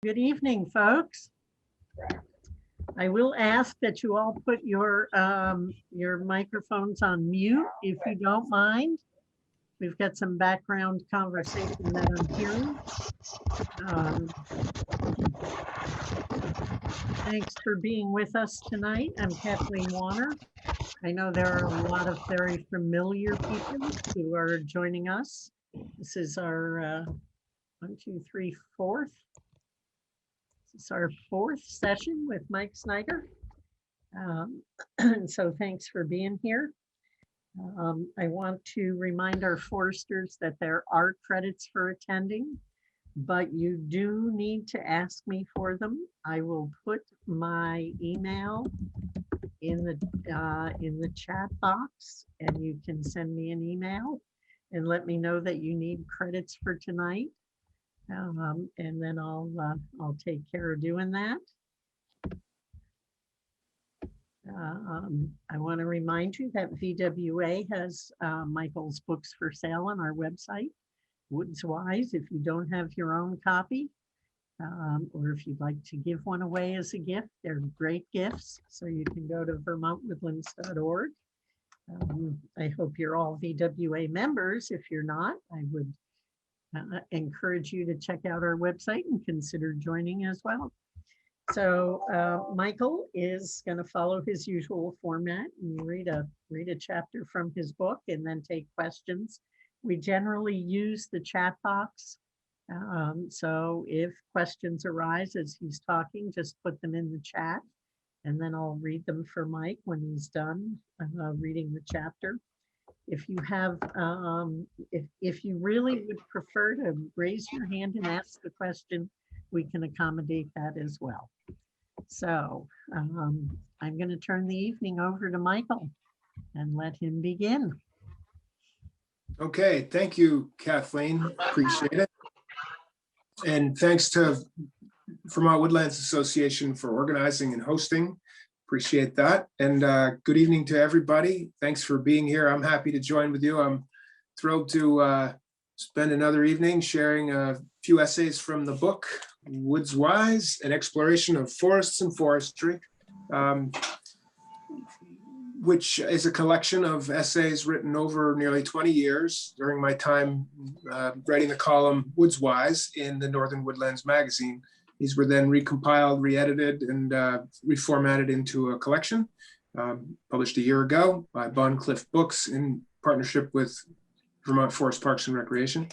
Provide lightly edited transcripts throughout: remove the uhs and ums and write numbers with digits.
good evening, folks. I will ask that you all put your microphones on mute if you don't mind. We've got some background conversation that I'm hearing. Thanks for being with us tonight. I'm Kathleen Warner. I know there are a lot of very familiar people who are joining us. This is our fourth. This is our fourth session with Mike Snyder. So thanks for being here. I want to remind our foresters that there are credits for attending, but you do need to ask me for them. I will put my email in the chat box, and you can send me an email and let me know that you need credits for tonight. And then I'll take care of doing that. I want to remind you that VWA has Michael's books for sale on our website, Woods Wise. If you don't have your own copy, or if you'd like to give one away as a gift, they're great gifts. So you can go to vermontwoodlands.org. I hope you're all VWA members. If you're not, I would encourage you to check out our website and consider joining as well. So Michael is going to follow his usual format and read a chapter from his book and then take questions. We generally use the chat box. So if questions arise as he's talking, just put them in the chat, and then I'll read them for Mike when he's done reading the chapter. If you have, if you really would prefer to raise your hand and ask the question, we can accommodate that as well. So I'm going to turn the evening over to Michael and let him begin. Okay, thank you, Kathleen. Appreciate it. And thanks to Vermont Woodlands Association for organizing and hosting. Appreciate that. And good evening to everybody. Thanks for being here. I'm happy to join with you. I'm thrilled to spend another evening sharing a few essays from the book, Woods Wise, an exploration of forests and forestry, which is a collection of essays written over nearly 20 years during my time writing the column Woods Wise in the Northern Woodlands magazine. These were then recompiled, re-edited, and reformatted into a collection published a year ago by Cliff Books in partnership with Vermont Forest Parks and Recreation.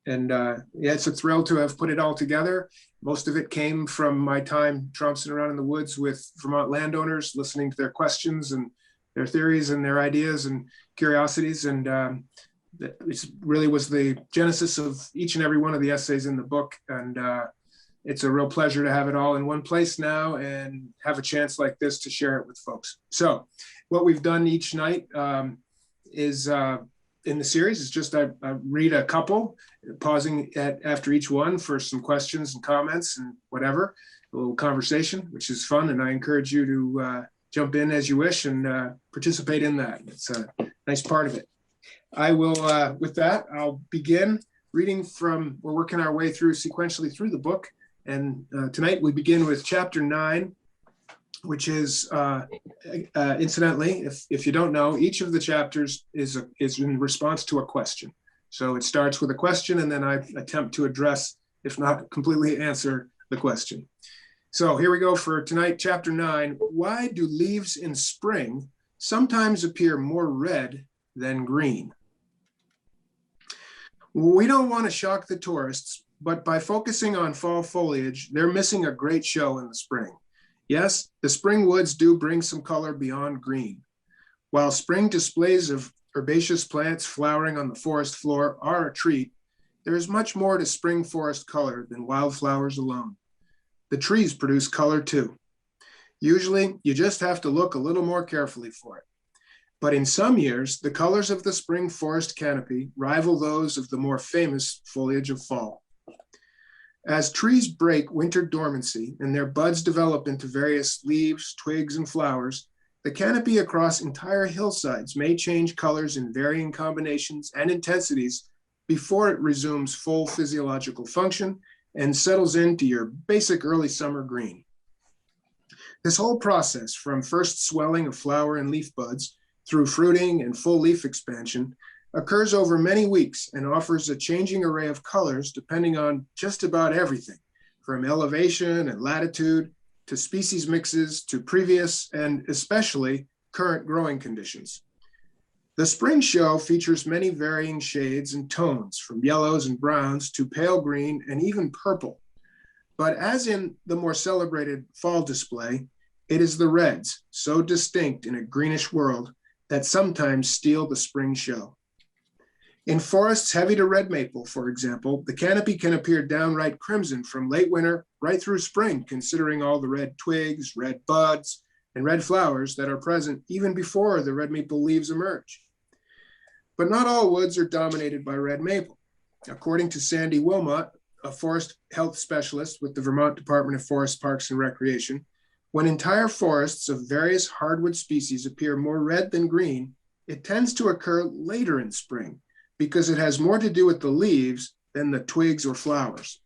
And yeah, it's a thrill to have put it all together. Most of it came from my time trouncing around in the woods with Vermont landowners, listening to their questions and their theories and their ideas and curiosities. And it really was the genesis of each and every one of the essays in the book. And it's a real pleasure to have it all in one place now and have a chance like this to share it with folks. So what we've done each night is in the series is just I read a couple, pausing after each one for some questions and comments and whatever, a little conversation, which is fun. And I encourage you to jump in as you wish and participate in that. It's a nice part of it. I will, with that, I'll begin reading from, we're working our way through sequentially through the book. And tonight we begin with chapter 9, which is, incidentally, if you don't know, each of the chapters is in response to a question. So it starts with a question, and then I attempt to address, if not completely answer, the question. So here we go for tonight, chapter 9. Why do leaves in spring sometimes appear more red than green? We don't want to shock the tourists, but by focusing on fall foliage, they're missing a great show in the spring. Yes, the spring woods do bring some color beyond green. While spring displays of herbaceous plants flowering on the forest floor are a treat, there is much more to spring forest color than wildflowers alone. The trees produce color too. Usually, you just have to look a little more carefully for it. But in some years, the colors of the spring forest canopy rival those of the more famous foliage of fall. As trees break winter dormancy and their buds develop into various leaves, twigs, and flowers, the canopy across entire hillsides may change colors in varying combinations and intensities before it resumes full physiological function and settles into your basic early summer green. This whole process, from first swelling of flower and leaf buds through fruiting and full leaf expansion, occurs over many weeks and offers a changing array of colors depending on just about everything, from elevation and latitude to species mixes to previous and especially current growing conditions. The spring show features many varying shades and tones, from yellows and browns to pale green and even purple. But as in the more celebrated fall display, it is the reds, so distinct in a greenish world, that sometimes steal the spring show. In forests heavy to red maple, for example, the canopy can appear downright crimson from late winter right through spring, considering all the red twigs, red buds, and red flowers that are present even before the red maple leaves emerge. But not all woods are dominated by red maple. According to Sandy Wilmot, a forest health specialist with the Vermont Department of Forest, Parks, and Recreation, when entire forests of various hardwood species appear more red than green, it tends to occur later in spring because it has more to do with the leaves than the twigs or flowers.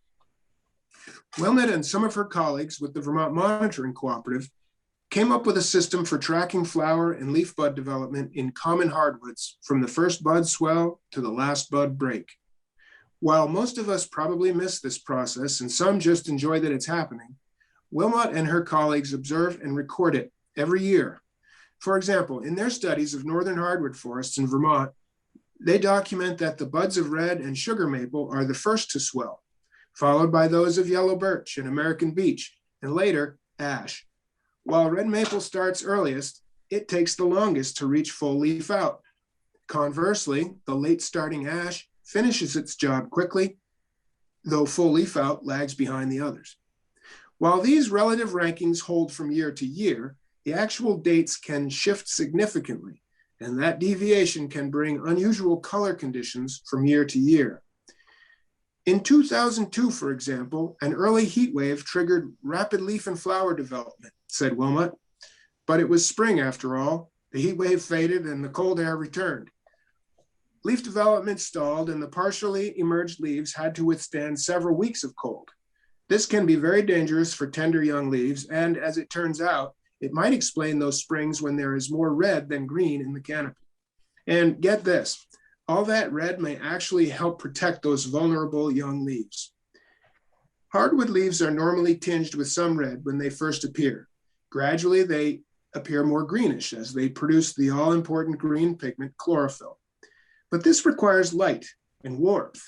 Wilmot and some of her colleagues with the Vermont Monitoring Cooperative came up with a system for tracking flower and leaf bud development in common hardwoods from the first bud swell to the last bud break. While most of us probably miss this process and some just enjoy that it's happening, Wilmot and her colleagues observe and record it every year. For example, in their studies of northern hardwood forests in Vermont, they document that the buds of red and sugar maple are the first to swell, followed by those of yellow birch and American beech, and later ash. While red maple starts earliest, it takes the longest to reach full leaf out. Conversely, the late starting ash finishes its job quickly, though full leaf out lags behind the others. While these relative rankings hold from year to year, the actual dates can shift significantly, and that deviation can bring unusual color conditions from year to year. In 2002, for example, an early heat wave triggered rapid leaf and flower development, said Wilmot. But it was spring after all. The heat wave faded and the cold air returned. Leaf development stalled and the partially emerged leaves had to withstand several weeks of cold. This can be very dangerous for tender young leaves, and as it turns out, it might explain those springs when there is more red than green in the canopy. And get this, all that red may actually help protect those vulnerable young leaves. Hardwood leaves are normally tinged with some red when they first appear. Gradually, they appear more greenish as they produce the all-important green pigment chlorophyll. But this requires light and warmth.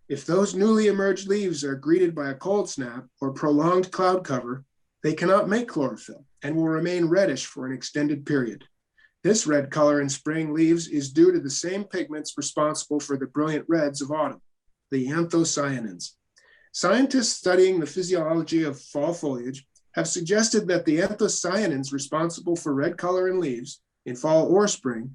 If those newly emerged leaves are greeted by a cold snap or prolonged cloud cover, they cannot make chlorophyll and will remain reddish for an extended period. This red color in spring leaves is due to the same pigments responsible for the brilliant reds of autumn, the anthocyanins. Scientists studying the physiology of fall foliage have suggested that the anthocyanins responsible for red color in leaves in fall or spring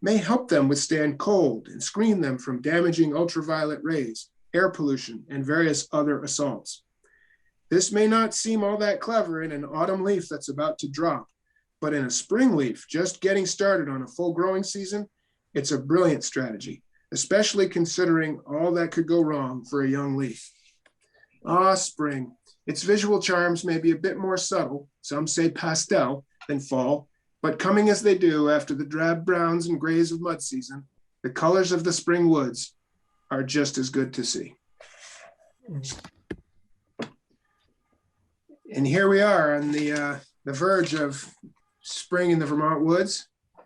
may help them withstand cold and screen them from damaging ultraviolet rays, air pollution, and various other assaults. This may not seem all that clever in an autumn leaf that's about to drop, but in a spring leaf just getting started on a full growing season, it's a brilliant strategy, especially considering all that could go wrong for a young leaf. Spring. Its visual charms may be a bit more subtle, some say pastel, than fall, but coming as they do after the drab browns and grays of mud season, the colors of the spring woods are just as good to see. And here we are on the verge of spring in the Vermont woods. You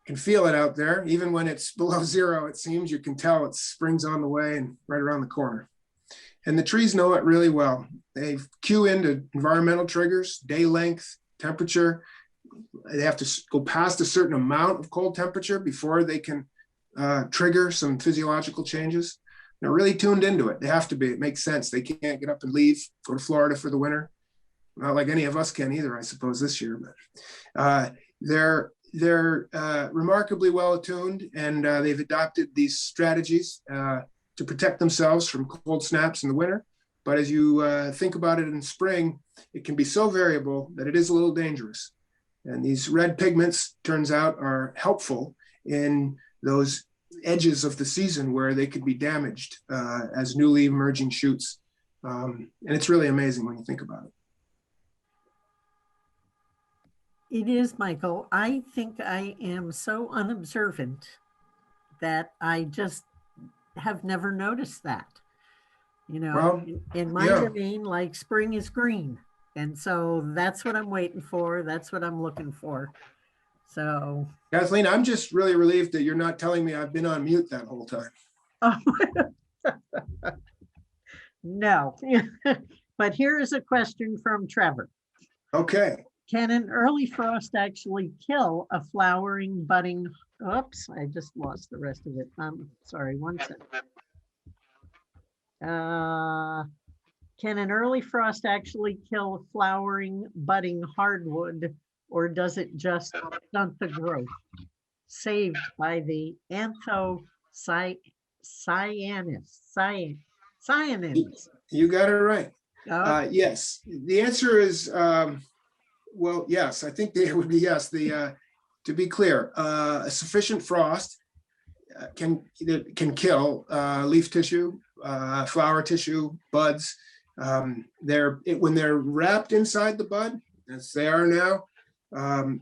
can feel it out there. Even when it's below zero, it seems you can tell it's spring's on the way and right around the corner. And the trees know it really well. They cue into environmental triggers, day length, temperature. They have to go past a certain amount of cold temperature before they can trigger some physiological changes. They're really tuned into it. They have to be. It makes sense. They can't get up and leave, go to Florida for the winter. Not like any of us can either, I suppose, this year. But they're remarkably well attuned, and they've adopted these strategies to protect themselves from cold snaps in the winter. But as you think about it in spring, it can be so variable that it is a little dangerous. And these red pigments, turns out, are helpful in those edges of the season where they could be damaged as newly emerging shoots And it's really amazing when you think about it. It is, Michael. I think I am so unobservant that I just have never noticed that. You know, Well, in my yeah, domain, like spring is green. And so that's what I'm waiting for. That's what I'm looking for. So, Kathleen, I'm just really relieved that you're not telling me I've been on mute that whole time. oh, no. But here is a question from Trevor. Okay. Can an early frost actually kill a flowering, budding? Oops, I just lost the rest of it. Sorry, one second. Can an early frost actually kill a flowering, budding hardwood, or does it just stunt the growth? Saved by the cyanins. You got it right. Oh, Yes, the answer is, well, yes, I think it would be yes. To be clear, a sufficient frost can kill leaf tissue, flower tissue, buds. When they're wrapped inside the bud, as they are now,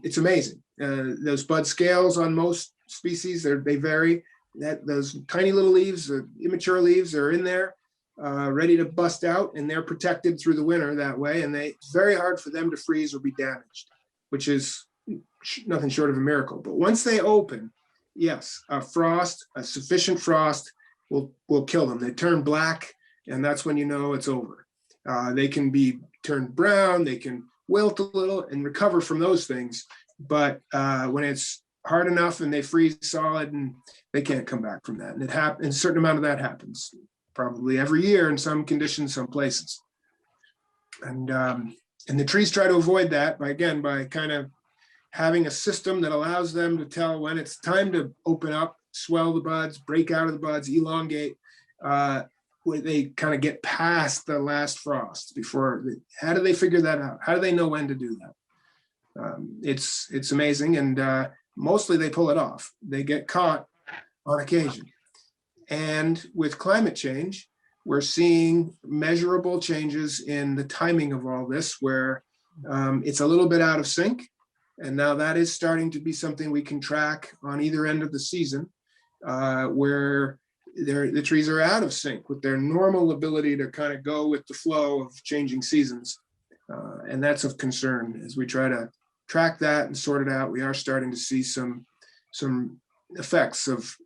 it's amazing. Those bud scales on most species, they vary. Those tiny little leaves, immature leaves, are in there, ready to bust out, and they're protected through the winter that way. And it's very hard for them to freeze or be damaged, which is nothing short of a miracle. But once they open, yes, a sufficient frost will kill them. They turn black, and that's when you know it's over. They can be turned brown, they can wilt a little and recover from those things. But when it's hard enough and they freeze solid, and they can't come back from that. And it happens. A certain amount of that happens probably every year in some conditions, some places. And the trees try to avoid that by kind of having a system that allows them to tell when it's time to open up, swell the buds, break out of the buds, elongate, where they kind of get past the last frost how do they figure that out? How do they know when to do that? It's amazing. And mostly they pull it off. They get caught on occasion. And with climate change, we're seeing measurable changes in the timing of all this, where it's a little bit out of sync. And now that is starting to be something we can track on either end of the season, where the trees are out of sync with their normal ability to kind of go with the flow of changing seasons. And that's of concern. As we try to track that and sort it out, we are starting to see some effects of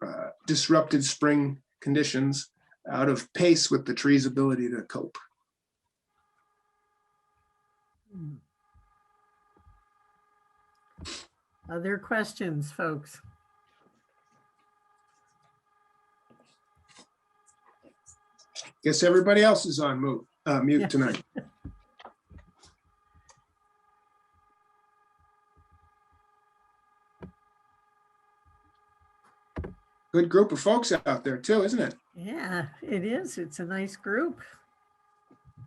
disrupted spring conditions out of pace with the tree's ability to cope. Other questions, folks? Guess everybody else is on mute Yeah. tonight. Good group of folks out there too, isn't it? Yeah, it is. It's a nice group.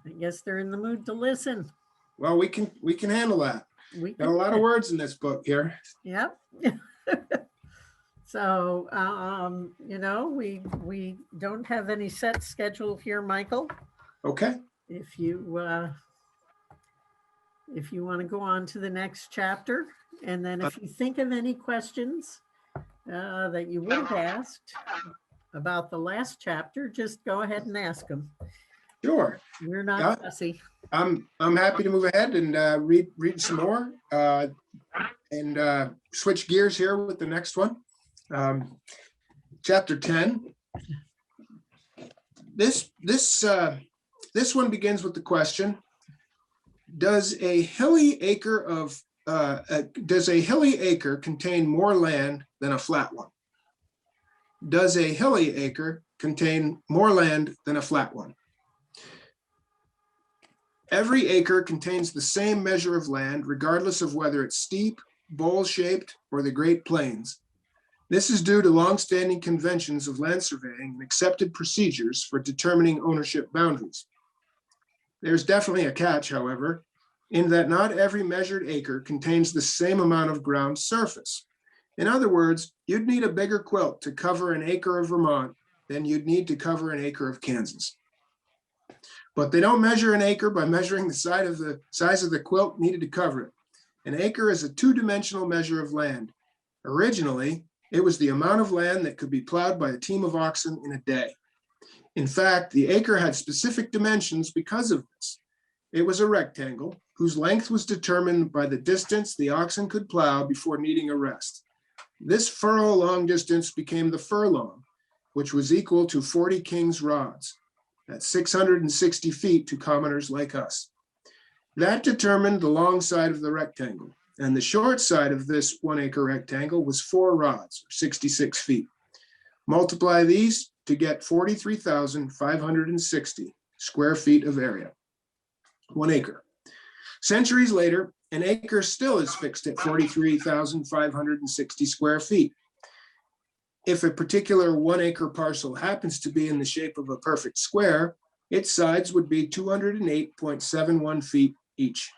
I guess they're in the mood to listen. Well, we can handle that. Got a lot of words in this book here. Yep. So, we don't have any set schedule here, Michael. Okay. If you want to go on to the next chapter, and then if you think of any questions that you would have asked about the last chapter, just go ahead and ask them. Sure. We're not fussy. I'm happy to move ahead and read some more and switch gears here with the next one. Chapter 10. This one begins with the question: does a hilly acre contain more land than a flat one? Does a hilly acre contain more land than a flat one? Every acre contains the same measure of land, regardless of whether it's steep, bowl-shaped, or the Great Plains. This is due to longstanding conventions of land surveying and accepted procedures for determining ownership boundaries. There's definitely a catch, however, in that not every measured acre contains the same amount of ground surface. In other words, you'd need a bigger quilt to cover an acre of Vermont than you'd need to cover an acre of Kansas. But they don't measure an acre by measuring the size of the quilt needed to cover it. An acre is a two-dimensional measure of land. Originally, it was the amount of land that could be plowed by a team of oxen in a day. In fact, the acre had specific dimensions because of this. It was a rectangle whose length was determined by the distance the oxen could plow before needing a rest. This furrow-long distance became the furlong, which was equal to 40 king's rods. That's 660 feet to commoners like us. That determined the long side of the rectangle, and the short side of this 1 acre rectangle was 4 rods, or 66 feet. Multiply these to get 43,560 square feet of area. 1 acre. Centuries later, an acre still is fixed at 43,560 square feet. If a particular 1 acre parcel happens to be in the shape of a perfect square, its sides would be 208.71 feet each.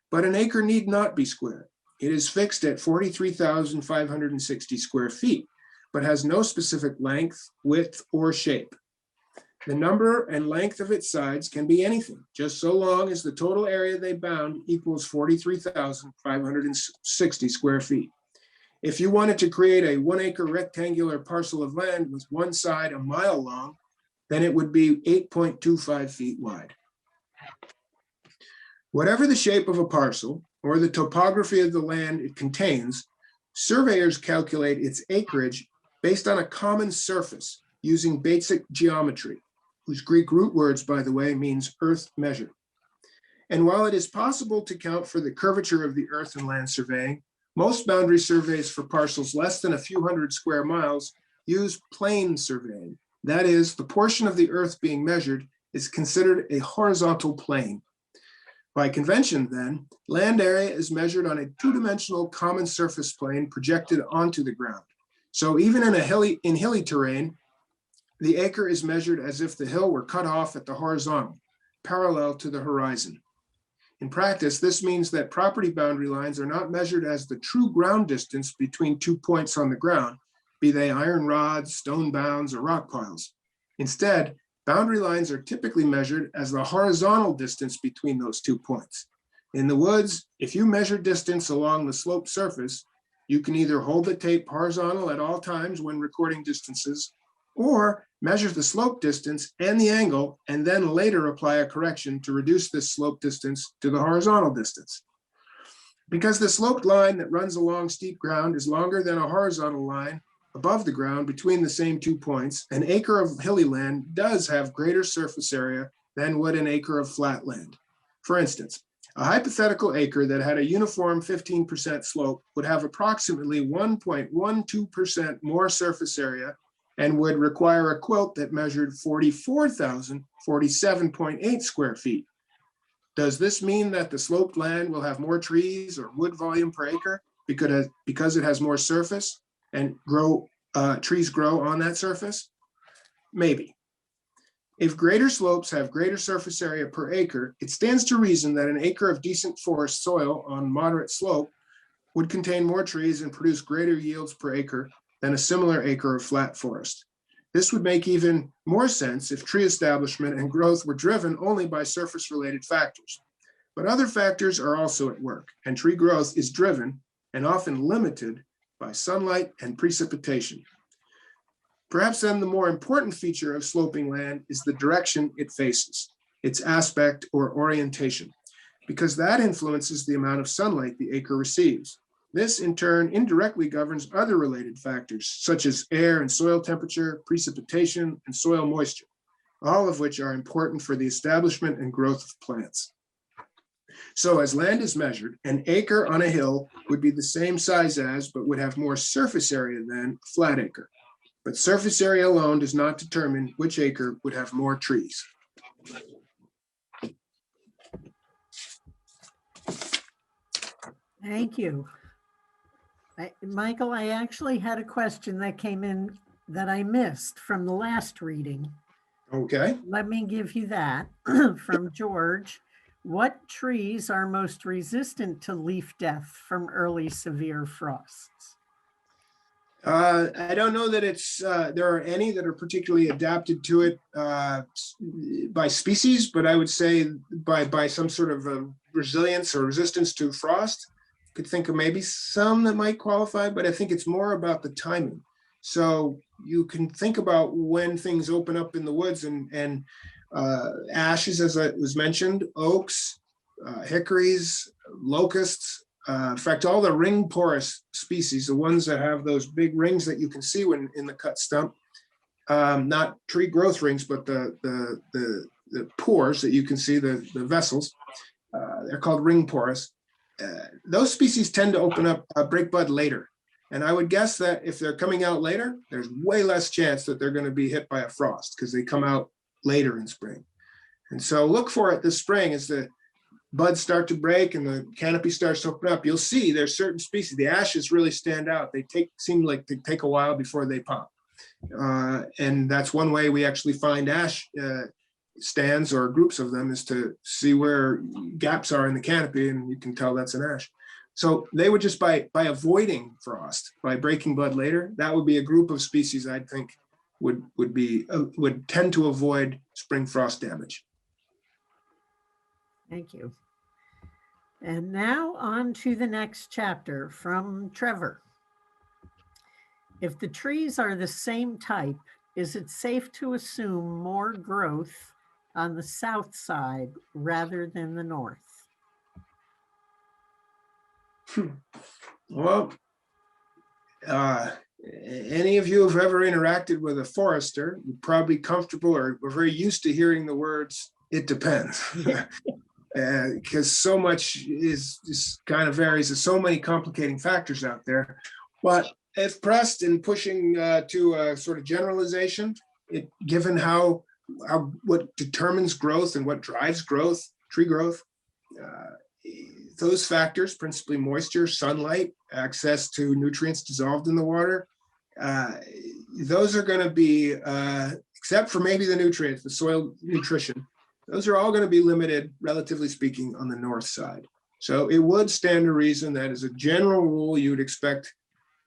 But an acre need not be square. It is fixed at 43,560 square feet, but has no specific length, width, or shape. The number and length of its sides can be anything, just so long as the total area they bound equals 43,560 square feet. If you wanted to create a 1 acre rectangular parcel of land with one side a mile long, then it would be 8.25 feet wide. Whatever the shape of a parcel or the topography of the land it contains, surveyors calculate its acreage based on a common surface using basic geometry, whose Greek root words, by the way, means earth measure. And while it is possible to count for the curvature of the earth in land surveying, most boundary surveys for parcels less than a few hundred square miles use plane surveying. That is, the portion of the earth being measured is considered a horizontal plane. By convention, then, land area is measured on a two-dimensional common surface plane projected onto the ground. So even in hilly terrain, the acre is measured as if the hill were cut off at the horizontal, parallel to the horizon. In practice, this means that property boundary lines are not measured as the true ground distance between 2 points on the ground, be they iron rods, stone bounds, or rock piles. Instead, boundary lines are typically measured as the horizontal distance between those 2 points. In the woods, if you measure distance along the sloped surface, you can either hold the tape horizontal at all times when recording distances, or measure the slope distance and the angle, and then later apply a correction to reduce this slope distance to the horizontal distance. Because the sloped line that runs along steep ground is longer than a horizontal line above the ground between the same 2 points, an acre of hilly land does have greater surface area than would an acre of flat land. For instance, a hypothetical acre that had a uniform 15% slope would have approximately 1.12% more surface area and would require a quilt that measured 44,047.8 square feet. Does this mean that the sloped land will have more trees or wood volume per acre because it has more surface and trees grow on that surface? Maybe. If greater slopes have greater surface area per acre, it stands to reason that an acre of decent forest soil on moderate slope would contain more trees and produce greater yields per acre than a similar acre of flat forest. This would make even more sense if tree establishment and growth were driven only by surface-related factors. But other factors are also at work, and tree growth is driven and often limited by sunlight and precipitation. Perhaps then the more important feature of sloping land is the direction it faces, its aspect or orientation, because that influences the amount of sunlight the acre receives. This, in turn, indirectly governs other related factors, such as air and soil temperature, precipitation, and soil moisture, all of which are important for the establishment and growth of plants. So as land is measured, an acre on a hill would be the same size as, but would have more surface area than, a flat acre. But surface area alone does not determine which acre would have more trees. Thank you. Michael, I actually had a question that came in that I missed from the last reading. Okay. Let me give you that from George. What trees are most resistant to leaf death from early severe frosts? I don't know that there are any that are particularly adapted to it by species, but I would say by some sort of resilience or resistance to frost. Could think of maybe some that might qualify, but I think it's more about the timing. So you can think about when things open up in the woods and ashes, as it was mentioned, oaks, hickories, locusts. In fact, all the ring porous species, the ones that have those big rings that you can see when in the cut stump, not tree growth rings, but the pores that you can see, the vessels, they're called ring porous. Those species tend to open up, break bud later. And I would guess that if they're coming out later, there's way less chance that they're going to be hit by a frost because they come out later in spring. And so look for it this spring as the buds start to break and the canopy starts to open up. You'll see there's certain species, the ashes really stand out. They seem like they take a while before they pop. And that's one way we actually find ash stands or groups of them, is to see where gaps are in the canopy, and you can tell that's an ash. So they would just by avoiding frost, by breaking bud later, that would be a group of species I think would tend to avoid spring frost damage. Thank you. And now on to the next chapter from Trevor. If the trees are the same type, is it safe to assume more growth on the south side rather than the north? Well, any of you who've ever interacted with a forester, you're probably comfortable or very used to hearing the words, "it depends." Because so much is just kind of varies. There's so many complicating factors out there. But if pressed and pushing to a sort of generalization, given what determines growth and what drives growth, tree growth, those factors, principally moisture, sunlight, access to nutrients dissolved in the water, those are going to be, except for maybe the nutrients, the soil nutrition, those are all going to be limited, relatively speaking, on the north side. So it would stand to reason that as a general rule, you would expect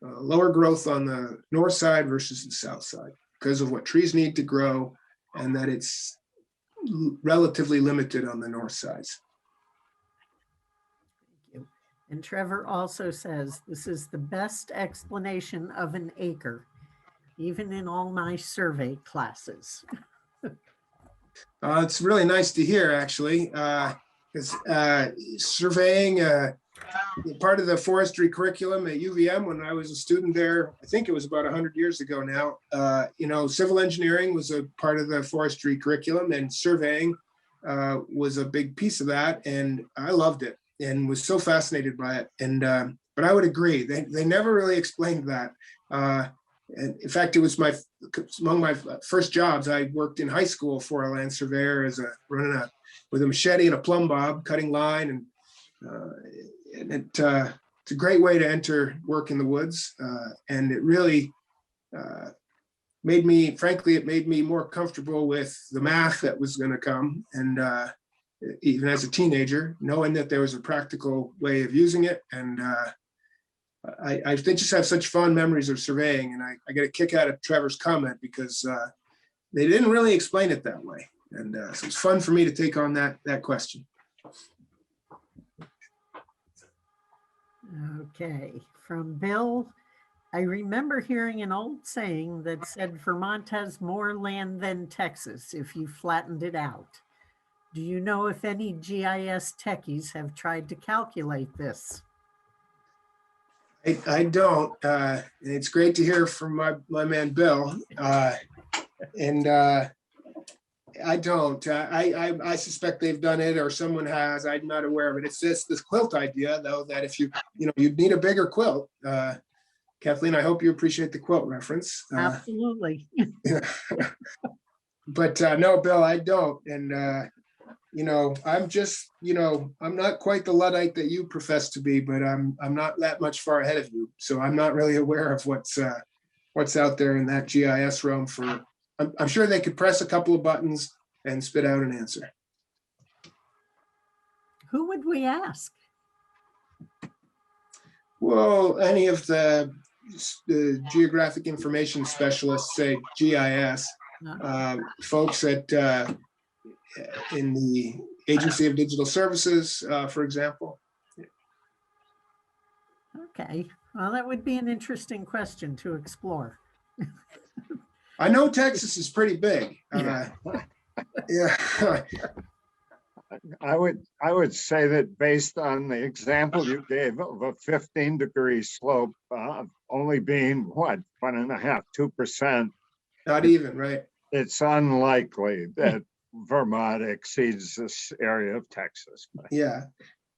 lower growth on the north side versus the south side because of what trees need to grow, and that it's relatively limited on the north sides. Thank you. And Trevor also says, this is the best explanation of an acre, even in all my survey classes. It's really nice to hear, actually, because surveying, part of the forestry curriculum at UVM when I was a student there, I think it was about 100 years ago now, civil engineering was a part of the forestry curriculum, and surveying was a big piece of that. And I loved it and was so fascinated by it. And but I would agree, they never really explained that. And in fact, it was among my first jobs. I worked in high school for a land surveyor with a machete and a plumb bob, cutting line, and it's a great way to enter work in the woods. And it really made me more comfortable with the math that was going to come. And even as a teenager, knowing that there was a practical way of using it. And I just have such fond memories of surveying, and I get a kick out of Trevor's comment because they didn't really explain it that way. And so it's fun for me to take on that question. Okay, from Bill, I remember hearing an old saying that said Vermont has more land than Texas if you flattened it out. Do you know if any GIS techies have tried to calculate this? I don't. It's great to hear from my man Bill. And I don't. I suspect they've done it, or someone has. I'm not aware of it. It's just this quilt idea, though, that if you'd need a bigger quilt. Kathleen, I hope you appreciate the quilt reference. Absolutely. But no, Bill, I don't. And I'm just, I'm not quite the Luddite that you profess to be, but I'm not that much far ahead of you. So I'm not really aware of what's out there in that GIS realm I'm sure they could press a couple of buttons and spit out an answer. Who would we ask? Well, any of the the geographic information specialists, say GIS, folks at in the Agency of Digital Services, for example. Okay, well, that would be an interesting question to explore. I know Texas is pretty big. Yeah. I would say that based on the example you gave of a 15-degree slope only being what, 1.5%, 2%. Not even, right? It's unlikely that Vermont exceeds this area of Texas. Yeah,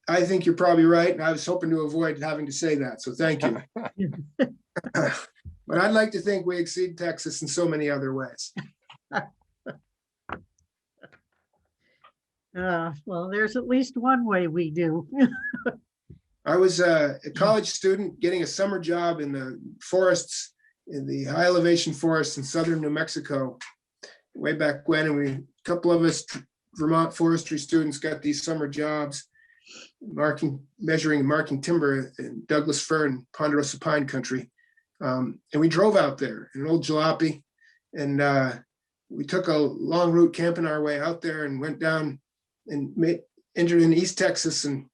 I think you're probably right. And I was hoping to avoid having to say that. So thank you. But I'd like to think we exceed Texas in so many other ways. Well, there's at least one way we do. I was a college student getting a summer job in the forests, in the high elevation forests in southern New Mexico, way back when. And a couple of us Vermont forestry students got these summer jobs, measuring and marking timber in Douglas fir and ponderosa pine country. And we drove out there in an old jalopy, and we took a long route camping our way out there and went down and entered in East Texas and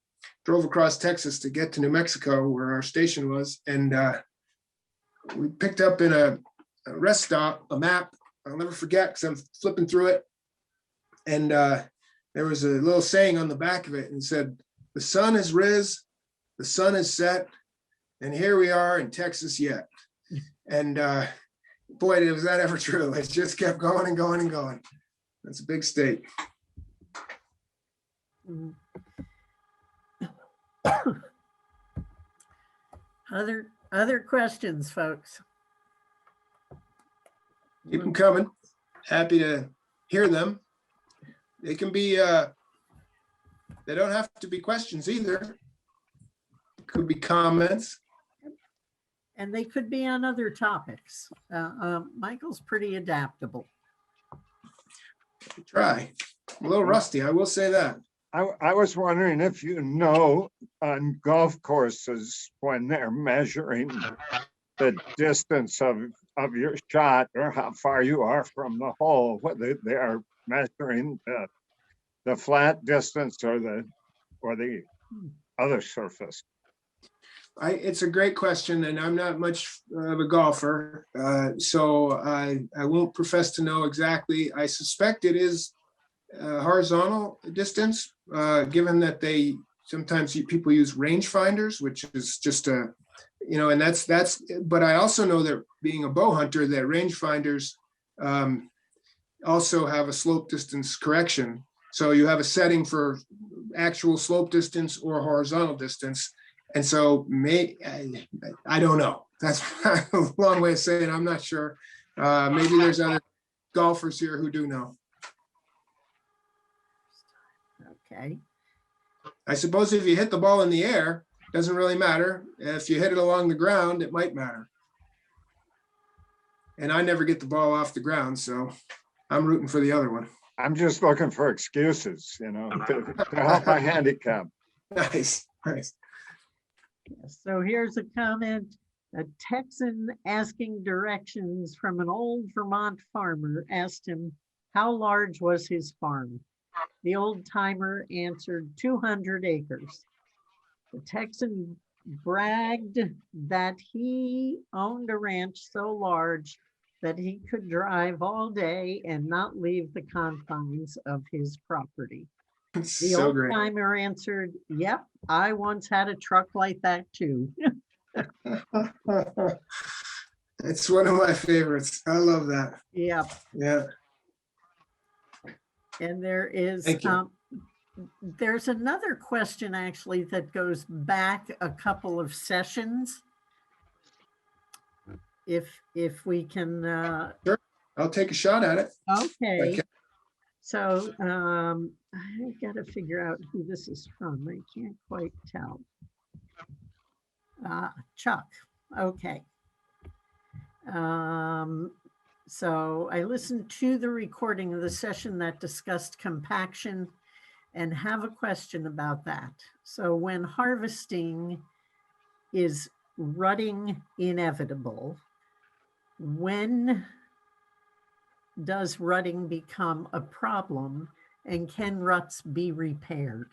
drove across Texas to get to New Mexico where our station was. And we picked up in a rest stop a map I'll never forget, because I'm flipping through it. And there was a little saying on the back of it, and said, "The sun has riz, the sun is set, and here we are in Texas yet." And boy, was that ever true. It just kept going and going and going. That's a big state. Other questions, folks? Keep them coming. Happy to hear them. They can be, they don't have to be questions either. Could be comments. And they could be on other topics. Michael's pretty adaptable. Try. I'm a little rusty, I will say that. I was wondering if you know on golf courses when they're measuring the distance of your shot or how far you are from the hole, whether they are measuring the flat distance or the other surface. It's a great question, and I'm not much of a golfer, so I won't profess to know exactly. I suspect it is horizontal distance, given that sometimes people use rangefinders, which is just a, and that's, but I also know that being a bow hunter, that rangefinders also have a slope distance correction. So you have a setting for actual slope distance or horizontal distance. And so I don't know. That's a long way of saying I'm not sure. Maybe there's other golfers here who do know. Okay. I suppose if you hit the ball in the air, it doesn't really matter. If you hit it along the ground, it might matter. And I never get the ball off the ground, so I'm rooting for the other one. I'm just looking for excuses, to help my handicap. Nice. So here's a comment. A Texan asking directions from an old Vermont farmer asked him how large was his farm. The old timer answered 200 acres. The Texan bragged that he owned a ranch so large that he could drive all day and not leave the confines of his property. The So old great. timer answered, "Yep, I once had a truck like that too." It's one of my favorites. I love that. Yep. Yeah. And there is, Thank you. There's another question actually that goes back a couple of sessions. If we can. I'll take a shot at it. Okay. So I gotta figure out who this is from. I can't quite tell. Chuck. Okay. So I listened to the recording of the session that discussed compaction and have a question about that. So when harvesting is rutting inevitable, when does rutting become a problem, and can ruts be repaired?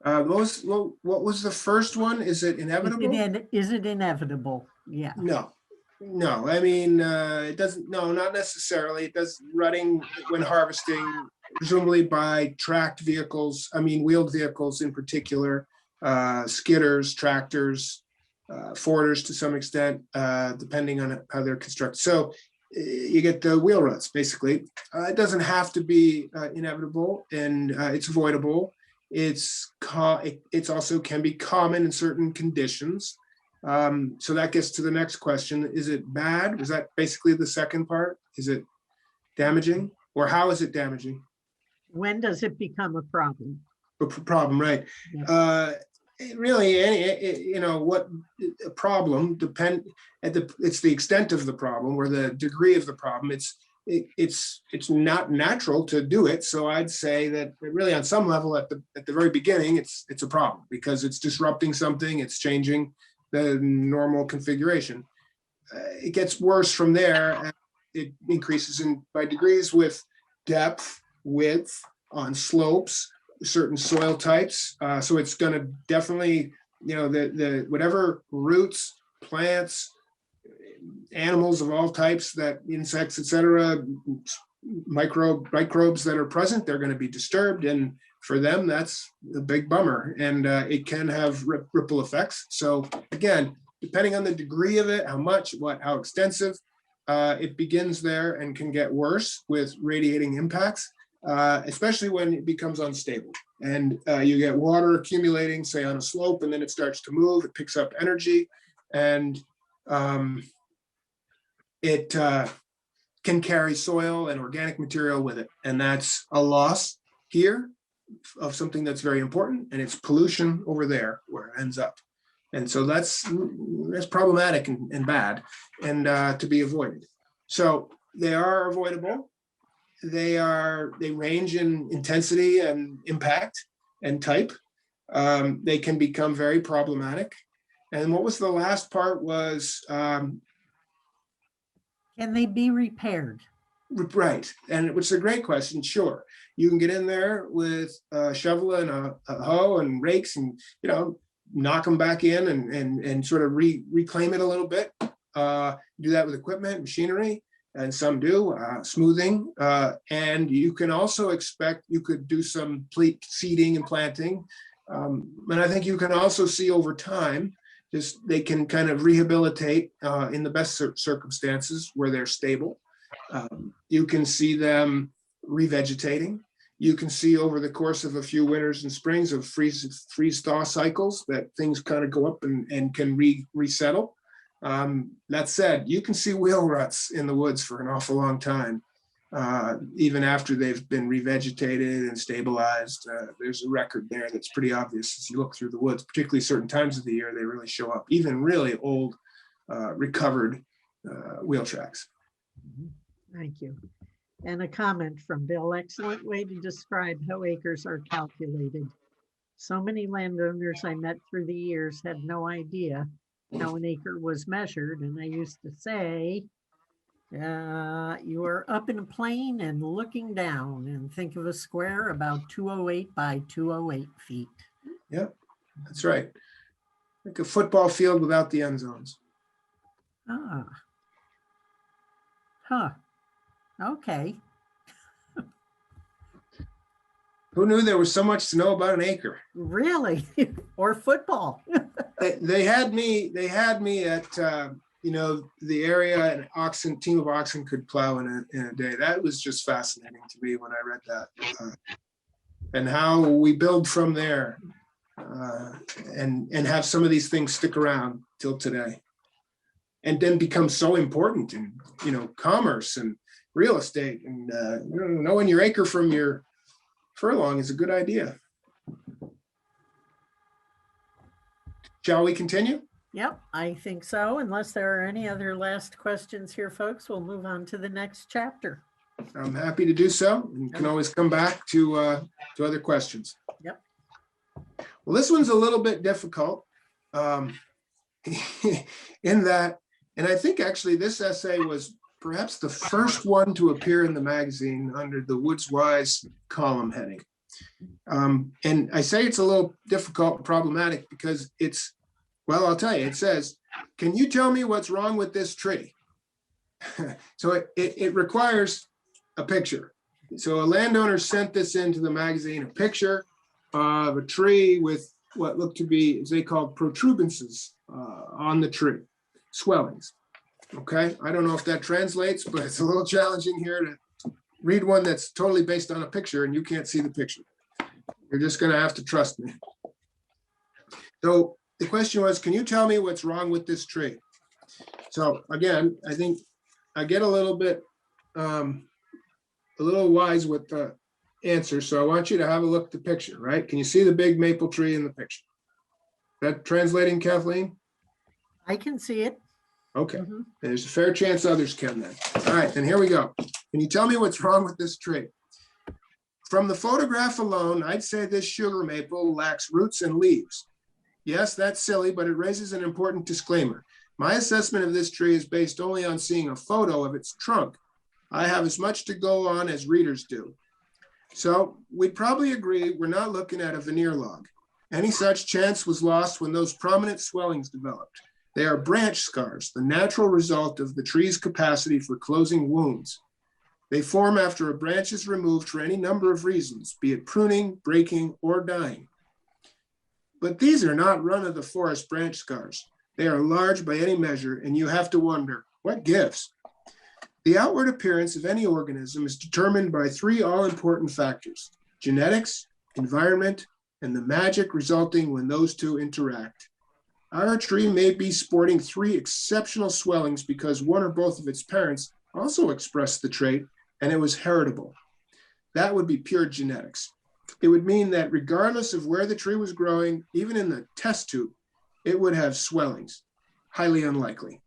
What was the first one? Is it inevitable? Is it inevitable? Yeah. No, no. I mean, it doesn't. No, not necessarily. It does rutting when harvesting, presumably by tracked vehicles. I mean, wheeled vehicles in particular, skidders, tractors, forwarders to some extent, depending on how they're constructed. So you get the wheel ruts basically. It doesn't have to be inevitable, and it's avoidable. It's also can be common in certain conditions. So that gets to the next question. Is it bad? Is that basically the second part? Is it damaging, or how is it damaging? When does it become a problem? A problem, right? Yeah. Really, what a problem it's the extent of the problem or the degree of the problem. It's not natural to do it. So I'd say that really on some level at the very beginning, it's a problem because it's disrupting something, it's changing the normal configuration. It gets worse from there, and it increases by degrees with depth, width, on slopes, certain soil types. So it's going to definitely, the whatever roots, plants, animals of all types, that insects, etc., microbes that are present, they're going to be disturbed, and for them that's a big bummer, and it can have ripple effects. So again, depending on the degree of it, how much, how extensive, it begins there and can get worse with radiating impacts, especially when it becomes unstable and you get water accumulating, say on a slope, and then it starts to move, it picks up energy, and it can carry soil and organic material with it. And that's a loss here of something that's very important, and it's pollution over there where it ends up. And so that's problematic and bad, and to be avoided. So they are avoidable. They range in intensity and impact and type. They can become very problematic. And what was the last part was, can they be repaired? Right, and which is a great question. Sure, you can get in there with a shovel and a hoe and rakes, and knock them back in and sort of reclaim it a little bit. Do that with equipment, machinery, and some do smoothing. And you can also you could do some seeding and planting. And I think you can also see over time, they can kind of rehabilitate in the best circumstances where they're stable. You can see them revegetating. You can see over the course of a few winters and springs of freeze-thaw cycles that things kind of go up and can resettle. That said, you can see wheel ruts in the woods for an awful long time, even after they've been revegetated and stabilized. There's a record there that's pretty obvious as you look through the woods, particularly certain times of the year, they really show up, even really old, recovered wheel tracks. Thank you. And a comment from Bill: excellent way to describe how acres are calculated. So many landowners I met through the years had no idea how an acre was measured. And I used to say, you are up in a plane and looking down, and think of a square about 208 by 208 feet. Yep, that's right. Like a football field without the end zones. Ah. Huh. Okay. Who knew there was so much to know about an acre? Really? Or football? They had me at the area an team of oxen could plow in a day. That was just fascinating to me when I read that, and how we build from there, and have some of these things stick around till today, and then become so important in commerce and real estate, and knowing your acre from your furlong is a good idea. Shall we continue? Yep, I think so. Unless there are any other last questions here, folks, we'll move on to the next chapter. I'm happy to do so. You can always come back to other questions. Yep. Well, this one's a little bit difficult. um, in that, and I think actually this essay was perhaps the first one to appear in the magazine under the Woods Wise column heading. And I say it's a little difficult and problematic because it's, well, I'll tell you, it says, can you tell me what's wrong with this tree? So it requires a picture. So a landowner sent this into the magazine, a picture of a tree with what looked to be, as they called, protuberances on the tree, swellings. Okay, I don't know if that translates, but it's a little challenging here to read one that's totally based on a picture and you can't see the picture. You're just going to have to trust me. So the question was, can you tell me what's wrong with this tree? So again, I think I get a little bit, a little wise with the answer. So I want you to have a look at the picture, right? Can you see the big maple tree in the picture? That translating, Kathleen? I can see it. Okay, Mhm. there's a fair chance others can then. All right, then here we go. Can you tell me what's wrong with this tree? From the photograph alone, I'd say this sugar maple lacks roots and leaves. Yes, that's silly, but it raises an important disclaimer. My assessment of this tree is based only on seeing a photo of its trunk. I have as much to go on as readers do. So we'd probably agree we're not looking at a veneer log. Any such chance was lost when those prominent swellings developed. They are branch scars, the natural result of the tree's capacity for closing wounds. They form after a branch is removed for any number of reasons, be it pruning, breaking, or dying. But these are not run-of-the-forest branch scars. They are large by any measure, and you have to wonder, what gives? The outward appearance of any organism is determined by three all-important factors: genetics, environment, and the magic resulting when those two interact. Our tree may be sporting three exceptional swellings because one or both of its parents also expressed the trait, and it was heritable. That would be pure genetics. It would mean that regardless of where the tree was growing, even in the test tube, it would have swellings. Highly unlikely.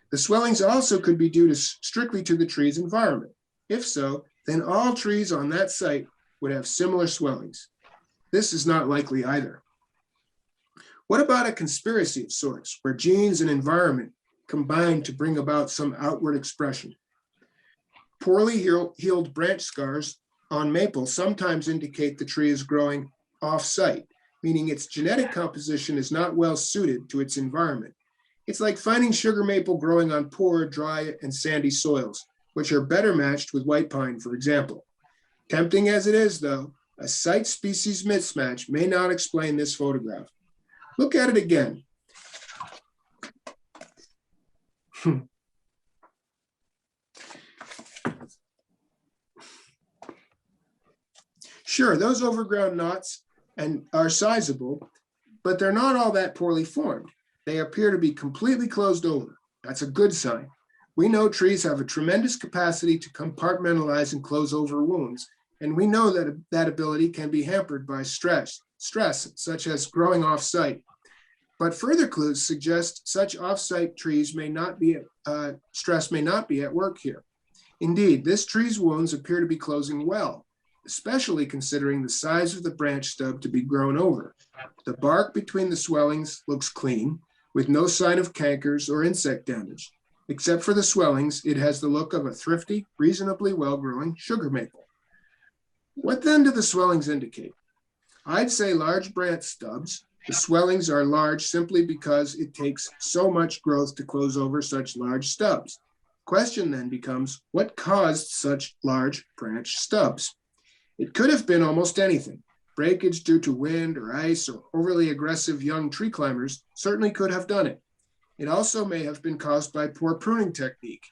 The swellings also could be due to strictly to the tree's environment. If so, then all trees on that site would have similar swellings. This is not likely either. What about a conspiracy of sorts, where genes and environment combine to bring about some outward expression? Poorly healed branch scars on maple sometimes indicate the tree is growing off-site, meaning its genetic composition is not well suited to its environment. It's like finding sugar maple growing on poor, dry, and sandy soils, which are better matched with white pine, for example. Tempting as it is, though, a site-species mismatch may not explain this photograph. Look at it again. Sure, those overground knots are sizable, but they're not all that poorly formed. They appear to be completely closed over. That's a good sign. We know trees have a tremendous capacity to compartmentalize and close over wounds, and we know that that ability can be hampered by stress such as growing off-site. But further clues suggest such off-site trees may not be stress may not be at work here. Indeed, this tree's wounds appear to be closing well, especially considering the size of the branch stub to be grown over. The bark between the swellings looks clean, with no sign of cankers or insect damage. Except for the swellings, it has the look of a thrifty, reasonably well-growing sugar maple. What then do the swellings indicate? I'd say large branch stubs. The swellings are large simply because it takes so much growth to close over such large stubs. Question then becomes, what caused such large branch stubs? It could have been almost anything. Breakage due to wind or ice or overly aggressive young tree climbers certainly could have done it. It also may have been caused by poor pruning technique.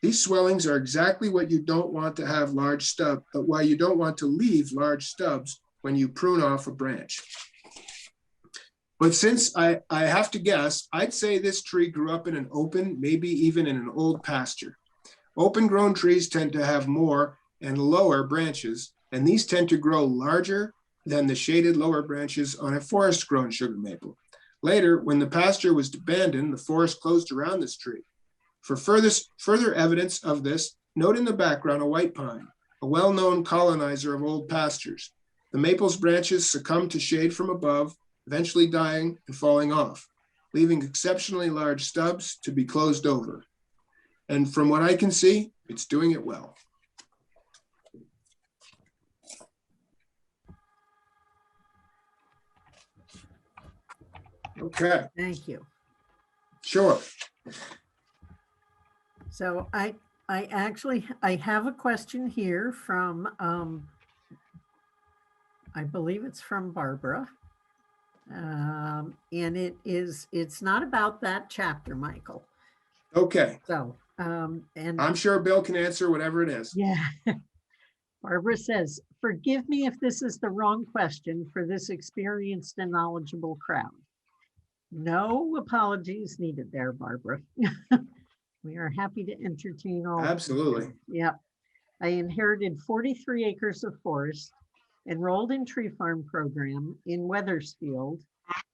These swellings are exactly what you don't want to have why you don't want to leave large stubs when you prune off a branch. But since I have to guess, I'd say this tree grew up in an open, maybe even in an old pasture. Open grown trees tend to have more and lower branches, and these tend to grow larger than the shaded lower branches on a forest grown sugar maple. Later, when the pasture was abandoned, the forest closed around this tree. For further evidence of this, note in the background a white pine, a well-known colonizer of old pastures. The maple's branches succumbed to shade from above, eventually dying and falling off. leaving exceptionally large stubs to be closed over. And from what I can see, it's doing it well. Okay, Thank you. sure. So I have a question here from, I believe it's from Barbara. And it's not about that chapter, Michael. Okay, So, and I'm sure Bill can answer whatever it is. yeah. Barbara says, forgive me if this is the wrong question for this experienced and knowledgeable crowd. No apologies needed there, Barbara. We are happy to entertain all. Absolutely. Yep. I inherited 43 acres of forest, enrolled in tree farm program in Wethersfield.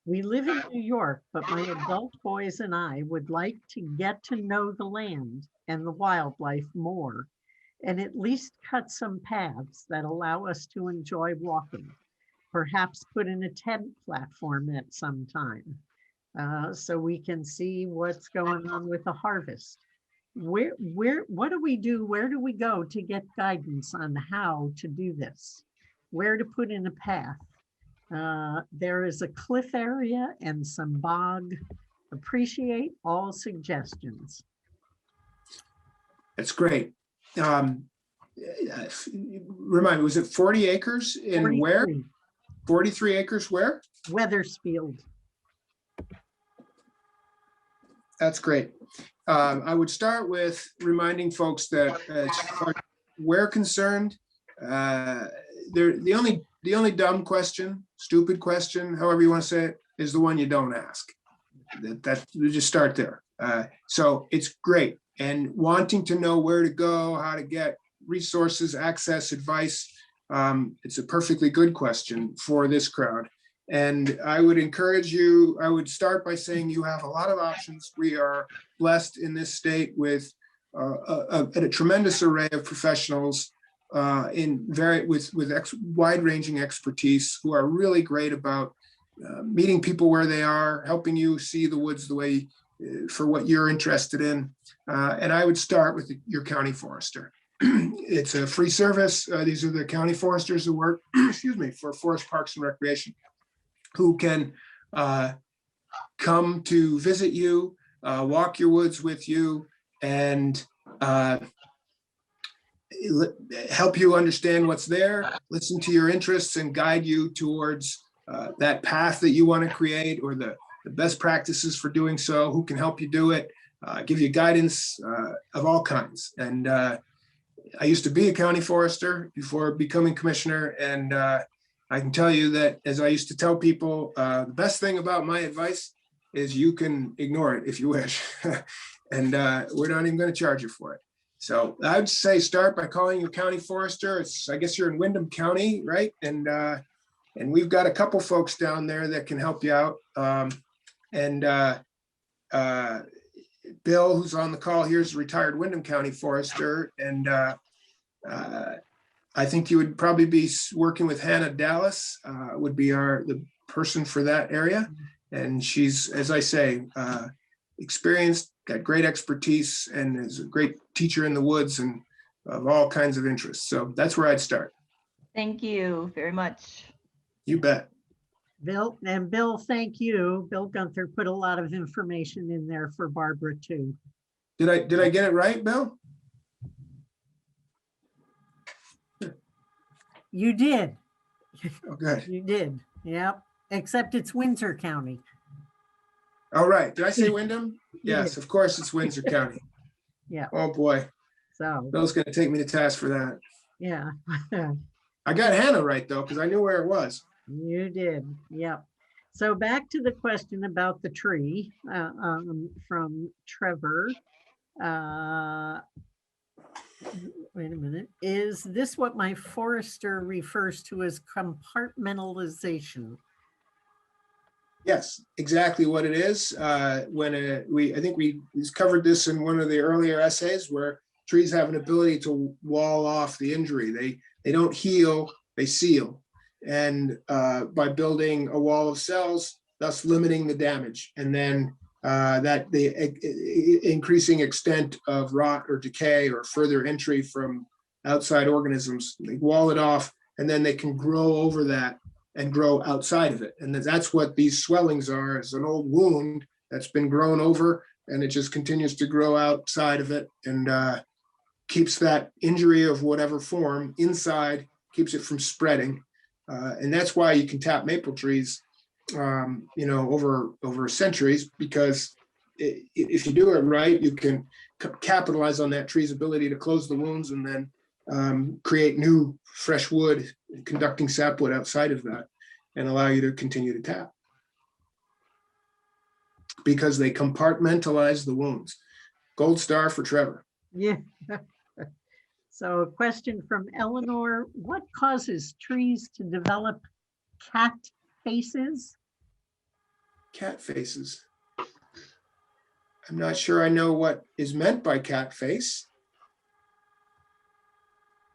We live in New York, but my adult boys and I would like to get to know the land and the wildlife more, and at least cut some paths that allow us to enjoy walking. Perhaps put in a tent platform at some time, so we can see what's going on with the harvest. What do we do? Where do we go to get guidance on how to do this? Where to put in a path? There is a cliff area and some bog. Appreciate all suggestions. That's great. Remind me, was it 40 acres in where? 43, 43 acres where? Wethersfield. That's great. I would start with reminding folks that as far as we're concerned, the only dumb question, stupid question, however you want to say it, is the one you don't ask. That you just start there. So it's great. And wanting to know where to go, how to get resources, access, advice, it's a perfectly good question for this crowd. And I would encourage you, I would start by saying you have a lot of options. We are blessed in this state with a tremendous array of professionals with wide-ranging expertise who are really great about meeting people where they are, helping you see the woods the way for what you're interested in. And I would start with your county forester. It's a free service. These are the county foresters who work, excuse me, for Forest Parks and Recreation, who can come to visit you, walk your woods with you, and help you understand what's there, listen to your interests, and guide you towards that path that you want to create, or the best practices for doing so, who can help you do it, give you guidance of all kinds. And I used to be a county forester before becoming commissioner, and I can tell you that, as I used to tell people, the best thing about my advice is you can ignore it if you wish. And we're not even going to charge you for it. So I'd say start by calling your county forester. I guess you're in Windham County, right? And we've got a couple folks down there that can help you out. Bill, who's on the call here, is a retired Windham County forester. And I think you would probably be working with Hannah Dallas, would be the person for that area. And she's, as I say, experienced, got great expertise, and is a great teacher in the woods and of all kinds of interests. So that's where I'd start. Thank you very much. You bet. Bill, thank you. Bill Gunther put a lot of information in there for Barbara too. Did I get it right, Bill? You did. Oh, good. You did. Yep. Except it's Windsor County. All right. Did I say Windham? Yeah. Yes, of course it's Windsor County. Yeah. Oh boy. So, Bill's going to take me to task for that. yeah. I got Hannah right though, because I knew where it was. You did. Yep. So back to the question about the tree from Trevor. Wait a minute. Is this what my forester refers to as compartmentalization? Yes, exactly what it is. I think we covered this in one of the earlier essays, where trees have an ability to wall off the injury. They don't heal, they seal. And by building a wall of cells, thus limiting the damage. And then that the increasing extent of rot or decay or further entry from outside organisms, they wall it off, and then they can grow over that and grow outside of it. And that's what these swellings are. It's an old wound that's been grown over, and it just continues to grow outside of it and keeps that injury of whatever form inside, keeps it from spreading. And that's why you can tap maple trees, over centuries, because if you do it right, you can capitalize on that tree's ability to close the wounds and then create new fresh wood, conducting sapwood outside of that, and allow you to continue to tap. Because they compartmentalize the wounds. Gold star for Trevor. Yeah. So a question from Eleanor, what causes trees to develop cat faces? Cat faces. I'm not sure I know what is meant by cat face.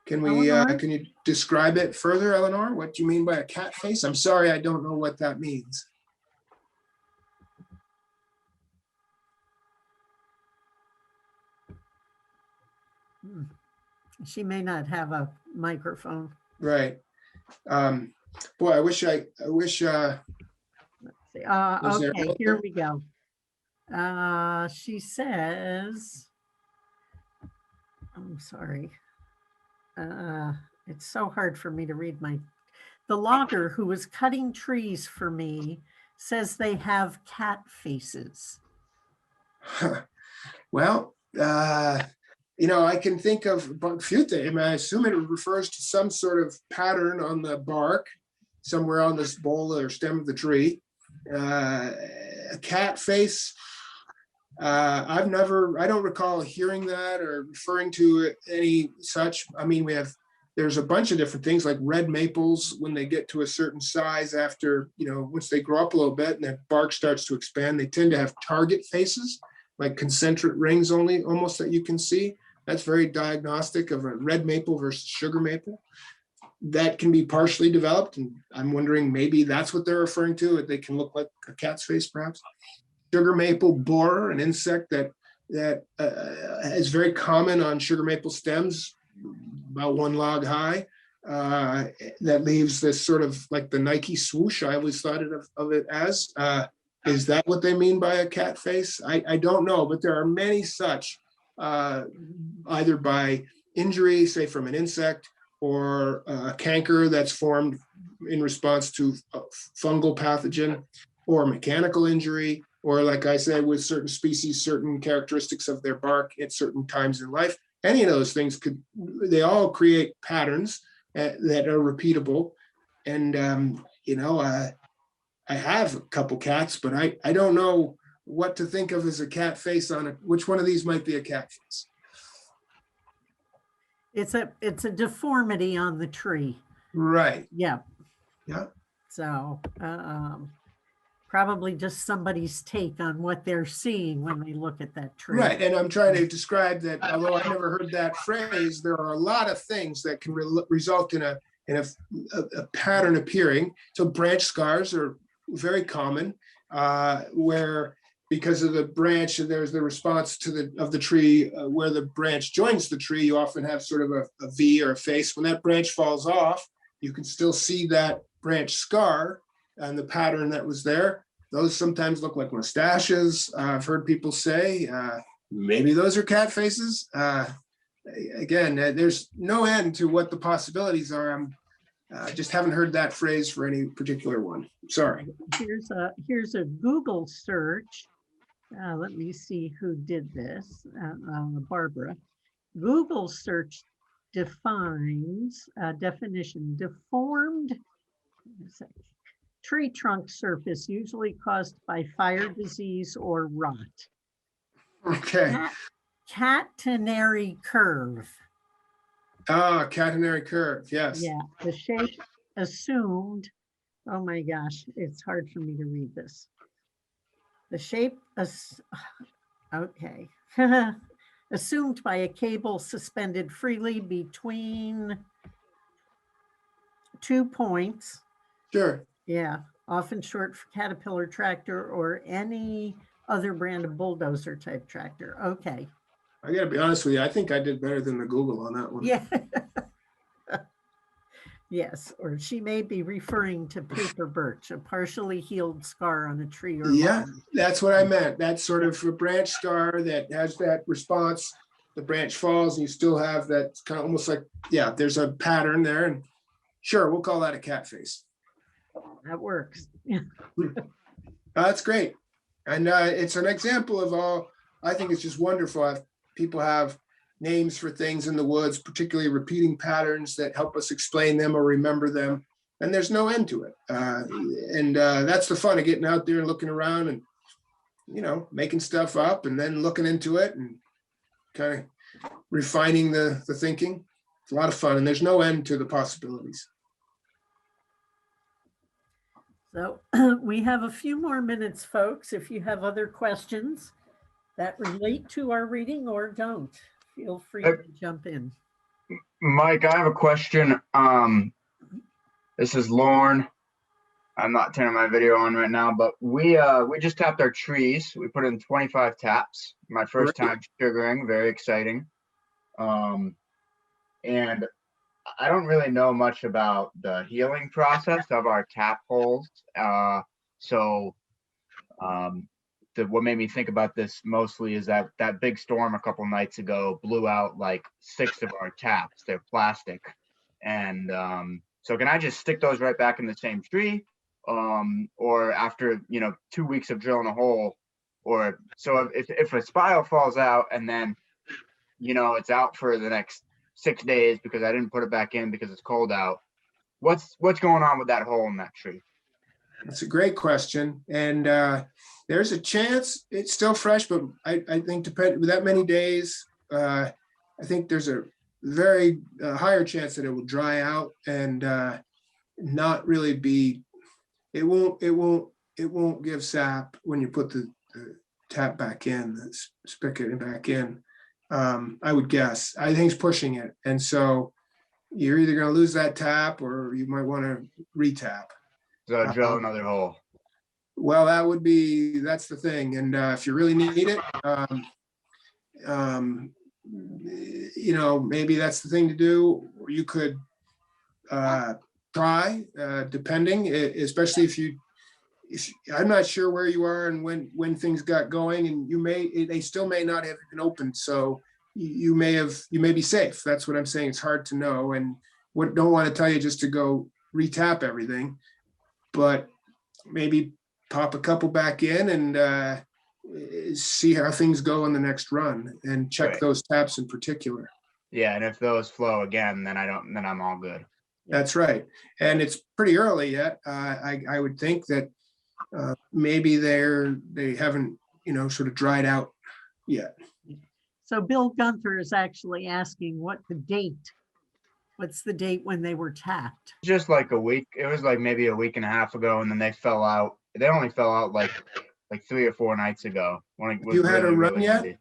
Can we, Eleanor? can you describe it further, Eleanor? What do you mean by a cat face? I'm sorry, I don't know what that means. She may not have a microphone. Right. Boy, I wish, Let's see. Was there Okay, here we go. She says, I'm sorry. It's so hard for me to read the logger who was cutting trees for me says they have cat faces. well, I can think of a few things. I mean, I assume it refers to some sort of pattern on the bark, somewhere on this bole or stem of the tree. A cat face. I don't recall hearing that or referring to any such. I mean, there's a bunch of different things like red maples when they get to a certain size after, once they grow up a little bit and the bark starts to expand, they tend to have target faces, like concentric rings almost that you can see. That's very diagnostic of a red maple versus sugar maple. That can be partially developed, and I'm wondering maybe that's what they're referring to. They can look like a cat's face, perhaps. Sugar maple borer, an insect that is very common on sugar maple stems, about 1 log high, that leaves this sort of like the Nike swoosh. I always thought of it as. Is that what they mean by a cat face? I don't know, but there are many such, either by injury, say from an insect, or a canker that's formed in response to a fungal pathogen, or mechanical injury, or like I said, with certain species, certain characteristics of their bark at certain times in life. Any of those things they all create patterns that are repeatable. And, I have a couple cats, but I don't know what to think of as a cat face on it. Which one of these might be a cat face? It's a deformity on the tree. Right. Yeah. Yeah. So probably just somebody's take on what they're seeing when they look at that tree. Right. And I'm trying to describe that, although I never heard that phrase, there are a lot of things that can result in a pattern appearing. So branch scars are very common, where because of the branch, there's the response to the tree, where the branch joins the tree, you often have sort of a V or a face. When that branch falls off, you can still see that branch scar and the pattern that was there. Those sometimes look like mustaches. I've heard people say, maybe those are cat faces. Again, there's no end to what the possibilities are. Just haven't heard that phrase for any particular one. Sorry. Here's a Google search. Let me see who did this. Barbara. Google search defines definition: deformed tree trunk surface, usually caused by fire, disease, or rot. Okay. Catenary curve. Catenary curve. Yes. Yeah, the shape assumed. Oh my gosh, it's hard for me to read this. The shape, okay, assumed by a cable suspended freely between 2 points. Sure. Yeah, often short for Caterpillar tractor or any other brand of bulldozer type tractor. Okay, I gotta be honest with you, I think I did better than the Google on that one. yeah. Yes, or she may be referring to paper birch, a partially healed scar on a tree or Yeah, limb. that's what I meant. That's sort of a branch scar that has that response. The branch falls and you still have that kind of almost like, yeah, there's a pattern there. And sure, we'll call that a cat face. That works. Yeah. That's great. And it's an example of all, I think it's just wonderful. People have names for things in the woods, particularly repeating patterns that help us explain them or remember them. And there's no end to it. That's the fun of getting out there and looking around and, making stuff up and then looking into it and kind of refining the thinking. It's a lot of fun and there's no end to the possibilities. So we have a few more minutes, folks. If you have other questions that relate to our reading or don't, feel free to jump in. Mike, I have a question. This is Lauren. I'm not turning my video on right now, but we just tapped our trees. We put in 25 taps. My first time sugaring, very exciting. And I don't really know much about the healing process of our tap holes. What made me think about this mostly is that big storm a couple nights ago blew out like 6 of our taps. They're plastic. And so can I just stick those right back in the same tree? Or after, 2 weeks of drilling a hole, or so if a spile falls out and then, it's out for the next 6 days because I didn't put it back in because it's cold out, what's going on with that hole in that tree? That's a great question. And there's a chance it's still fresh, but I think depending with that many days, I think there's a very higher chance that it will dry out and not really be, it won't give sap when you put the tap back in, the spigot back in. I would guess. I think it's pushing it. And so you're either going to lose that tap or you might want to retap. So drill another hole. Well, that's the thing. And if you really need it, maybe that's the thing to do. Or you could try, depending, especially if I'm not sure where you are and when things got going, and they still may not have been opened. So you may be safe. That's what I'm saying. It's hard to know, and don't want to tell you just to go retap everything, but maybe pop a couple back in and see how things go in the next run, and check Right. those taps in particular. Yeah, and if those flow again, then I'm all good. That's right. And it's pretty early yet. I would think that maybe they haven't, sort of dried out yet. So Bill Gunther is actually asking what's the date when they were tapped? Just like a week. It was like maybe a week and a half ago, and then they fell out. They only fell out like 3 or 4 nights ago. You had a run yet? windy.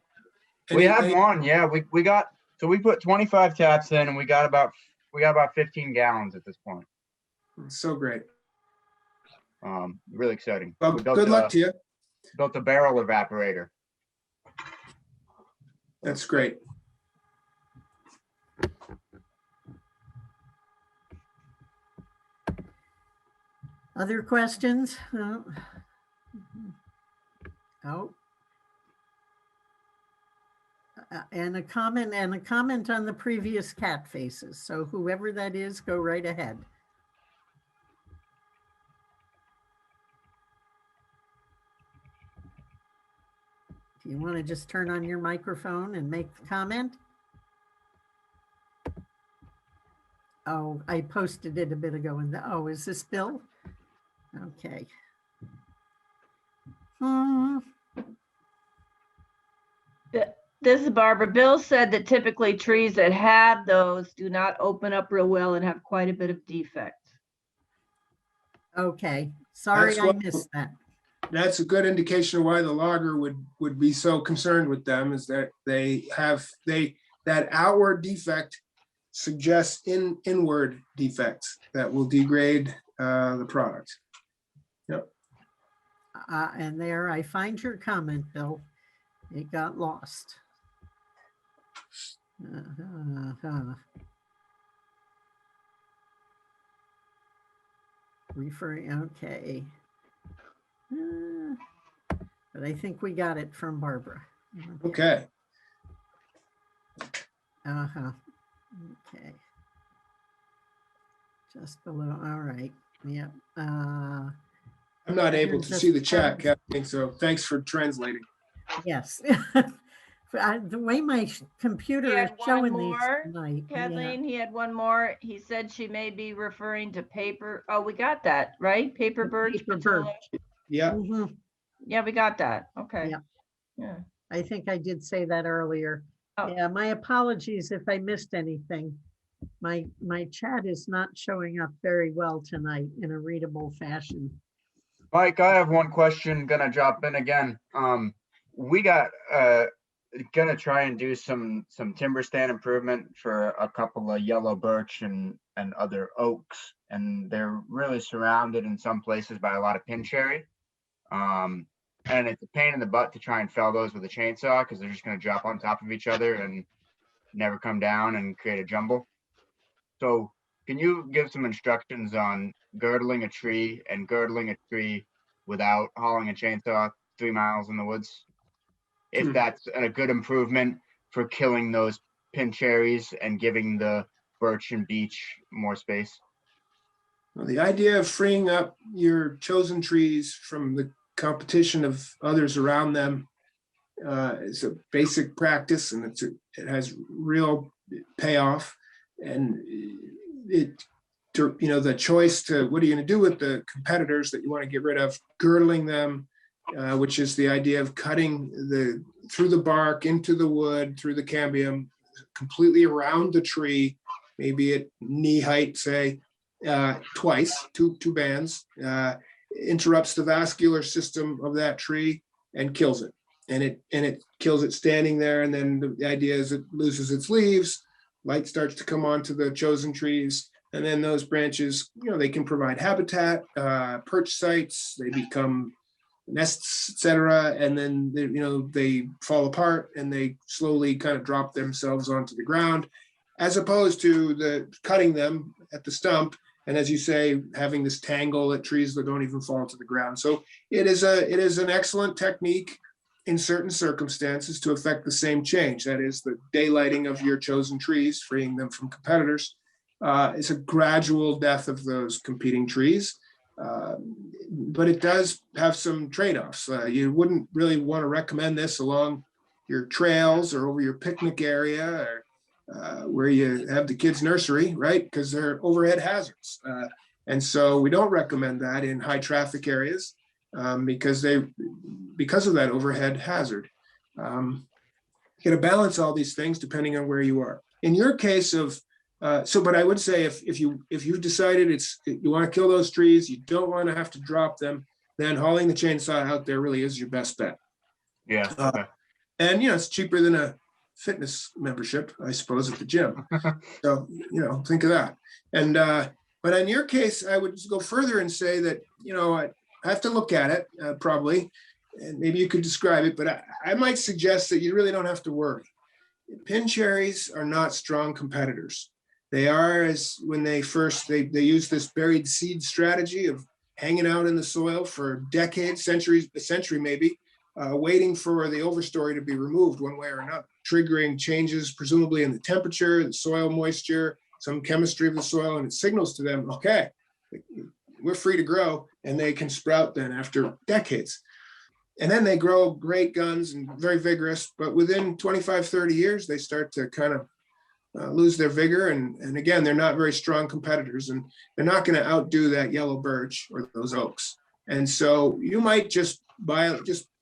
We had one, yeah. We put 25 taps in, and we got about 15 gallons at this point. So great. Really exciting. Well, good luck to you. Built a barrel evaporator. That's great. Other questions? Oh. And a comment on the previous cat faces. So whoever that is, go right ahead. Do you want to just turn on your microphone and make the comment? Oh, I posted it a bit ago. Is this Bill? Okay. This is Barbara. Bill said that typically trees that have those do not open up real well and have quite a bit of defect. Okay, sorry, That's I what- missed that. That's a good indication of why the logger would be so concerned with them, is that that outward defect suggests inward defects that will degrade the product. Yep. And there I find your comment, Bill. It got lost. Referring, okay. But I think we got it from Barbara. Okay. Uh-huh. Okay. Just below, all right, yep. I'm not able to see the chat, Kathleen, so thanks for translating. Yes. The way my computer He is had one showing these more, tonight. Yeah. Kathleen, he had one more. He said she may be referring to paper. Oh, we got that, right? Paper birch. Paper patella. birch. Yeah. Mhm. Yeah, we got that. Okay. Yeah. Yeah. I think I did say that earlier. Oh. Yeah, my apologies if I missed anything. My chat is not showing up very well tonight in a readable fashion. Mike, I have one question, gonna drop in again. We got, gonna try and do some timber stand improvement for a couple of yellow birch and other oaks. And they're really surrounded in some places by a lot of pin cherry. And it's a pain in the butt to try and fell those with a chainsaw because they're just gonna drop on top of each other and never come down and create a jumble. So can you give some instructions on girdling a tree and girdling a tree without hauling a chainsaw 3 miles in the woods? If that's a good improvement for killing those pin cherries and giving the birch and beech more space. Well, the idea of freeing up your chosen trees from the competition of others around them is a basic practice, and it has real payoff. And the choice to what are you going to do with the competitors that you want to get rid of, girdling them, which is the idea of cutting through the bark into the wood, through the cambium, completely around the tree, maybe at knee height, say, twice, two bands, interrupts the vascular system of that tree and kills it. And it kills it standing there. And then the idea is it loses its leaves, light starts to come onto the chosen trees. And then those branches, they can provide habitat, perch sites, they become nests, etc. And then they fall apart and they slowly kind of drop themselves onto the ground, as opposed to the cutting them at the stump. And as you say, having this tangle at trees that don't even fall to the ground. So it is an excellent technique in certain circumstances to affect the same change. That is the daylighting of your chosen trees, freeing them from competitors. It's a gradual death of those competing trees. But it does have some trade-offs. You wouldn't really want to recommend this along your trails or over your picnic area or where you have the kids' nursery, right? Because they're overhead hazards. And so we don't recommend that in high traffic areas because of that overhead hazard. You got to balance all these things depending on where you are. In your case of but I would say if you've decided you want to kill those trees, you don't want to have to drop them, then hauling the chainsaw out there really is your best bet. Yeah. Okay. And it's cheaper than a fitness membership, I suppose, at the gym. So think of that. And but in your case, I would go further and say that I have to look at it probably, and maybe you could describe it. But I might suggest that you really don't have to worry. Pin cherries are not strong competitors. They are, as when they use this buried seed strategy of hanging out in the soil for decades, centuries, a century maybe, waiting for the overstory to be removed one way or another, triggering changes presumably in the temperature, the soil moisture, some chemistry of the soil, and it signals to them, okay, we're free to grow, and they can sprout then after decades. And then they grow great guns and very vigorous, but within 25, 30 years, they start to kind of lose their vigor. And again, they're not very strong competitors, and they're not going to outdo that yellow birch or those oaks. And so you might just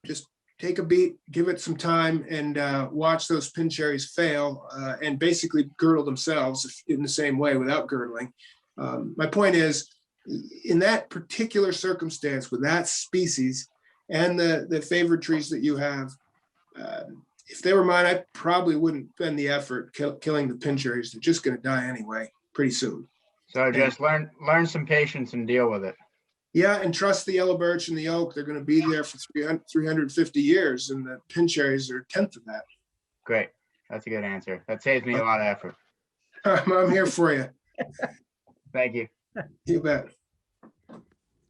just take a beat, give it some time, and watch those pin cherries fail and basically girdle themselves in the same way without girdling. My point is, in that particular circumstance with that species and the favored trees that you have, if they were mine, I probably wouldn't spend the effort killing the pin cherries. They're just going to die anyway pretty soon. So just learn some patience and deal with it. Yeah, and trust the yellow birch and the oak. They're going to be there for 350 years, and the pin cherries are a tenth of that. Great. That's a good answer. That saves me a lot of effort. I'm here for you. Thank you. You bet.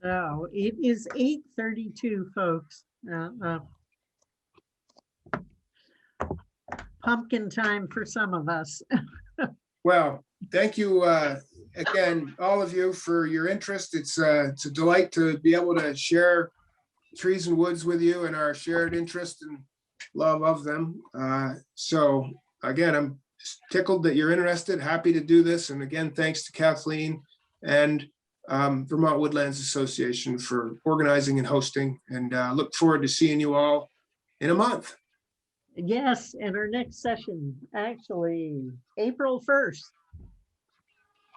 So it is 8:32, folks. Pumpkin time for some of us. Well, thank you again, all of you, for your interest. It's a delight to be able to share trees and woods with you and our shared interest and love of them. So again, I'm tickled that you're interested, happy to do this. And again, thanks to Kathleen and Vermont Woodlands Association for organizing and hosting, and look forward to seeing you all in a month. Yes, and our next session, actually, April 1st.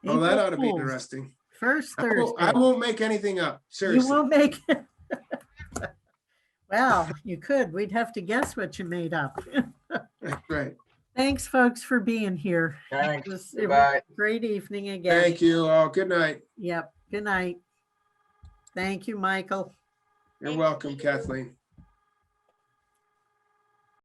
Oh, that April ought to be Fools', interesting. First I Thursday. won't make anything up, You seriously. won't make it. Well, you could. We'd have to guess what you made up. That's right. Thanks, folks, for being here. Thanks. It was Goodbye. a great evening again. Thank you all. Good night. Yep. Good night. Thank you, Michael. You're welcome, Kathleen.